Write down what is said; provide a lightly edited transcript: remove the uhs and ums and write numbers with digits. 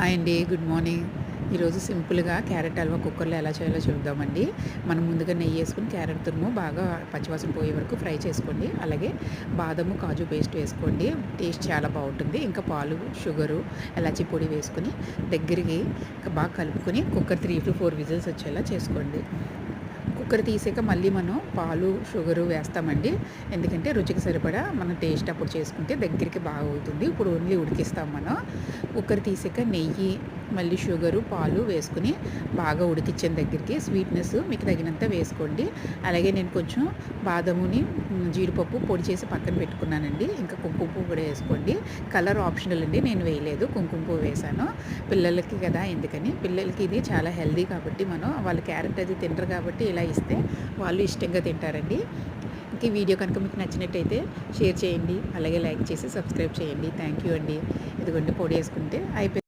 Hi అండి. Good morning. ఈరోజు సింపుల్‌గా క్యారెట్ హల్వా కుక్కర్‌లో ఎలా చేయాలో చూద్దామండి. మనం ముందుగా నెయ్యేసుకొని క్యారెట్ తురుము బాగా పచ్చివాసన పోయే వరకు ఫ్రై చేసుకోండి. అలాగే బాదము, కాజు పేస్ట్ వేసుకోండి. టేస్ట్ చాలా బావుంటుంది. ఇంకా పాలు, షుగరు, ఎలాచీ పొడి వేసుకొని దగ్గరికి బాగా కలుపుకొని కుక్కర్ 3-4 విజిల్స్ వచ్చేలా చేసుకోండి. కుక్కర్ తీసాక మళ్ళీ మనం పాలు, షుగరు వేస్తామండి. ఎందుకంటే రుచికి సరిపడా మనం టేస్ట్ అప్పుడు చేసుకుంటే దగ్గరికి బాగా అవుతుంది. ఇప్పుడు ఓన్లీ ఉడికిస్తాం మనం. కుక్కర్ తీసాక నెయ్యి, మళ్ళీ షుగరు, పాలు వేసుకొని బాగా ఉడికించిన దగ్గరికి స్వీట్‌నెస్ మీకు తగినంత వేసుకోండి. అలాగే నేను కొంచెం బాదముని, జీడిపప్పు పొడి చేసి పక్కన పెట్టుకున్నానండి. ఇంకా కుంకుమ పువ్వు కూడా వేసుకోండి. కలర్ ఆప్షనల్ అండి. నేను వేయలేదు. కుంకుమ పువ్వు వేశాను. పిల్లలకి కదా ఎందుకని. పిల్లలకి ఇది చాలా హెల్తీ కాబట్టి వాళ్ళు క్యారెట్ అది తినరు కాబట్టి ఇలా ఇస్తే వాళ్ళు ఇష్టంగా తింటారండి. ఇంక ఈ వీడియో కనుక మీకు నచ్చినట్టయితే షేర్ చేయండి. అలాగే లైక్ చేసి సబ్స్క్రైబ్ చేయండి. థ్యాంక్ యూ అండి. ఇదిగోండి పొడి వేసుకుంటే అయిపోయింది.